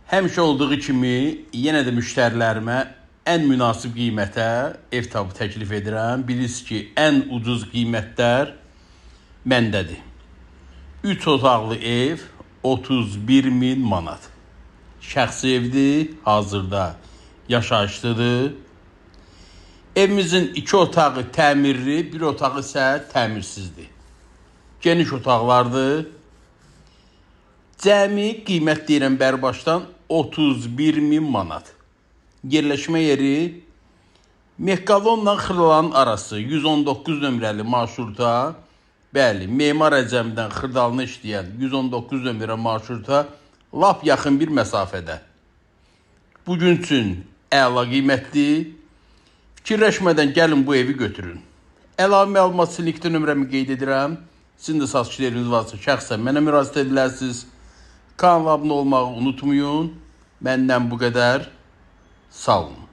Həmişə olduğu kimi yenə də müştərilərimə ən münasib qiymətə ev tabı təklif edirəm. Bilirsiniz ki, ən ucuz qiymətlər məndədir. 3 otaqlı ev 31.000 manat. Şəxsi evdir, hazırda yaşayışlıdır. Evimizin 2 otağı təmirli, 1 otağı isə təmirsizdir. Geniş otaqlardır. Cəmi qiymət deyirəm bərbaşdan 31.000 manat. Yerləşmə yeri Mehqalonla Xırdalanın arası 119 nömrəli marşruta, bəli, Memar Əcəmidən Xırdalını işləyən 119 nömrə marşruta lap yaxın bir məsafədə. Bugün üçün əla qiymətli. Fikirləşmədən gəlin bu evi götürün. Əlavə məlumat üçün LinkedIn nömrəmi qeyd edirəm. Sizin də satışlarınız varsa şəxsən mənə müraciət edə bilərsiniz. Kanala abunə olmağı unutmayın. Məndən bu qədər. Sağ olun.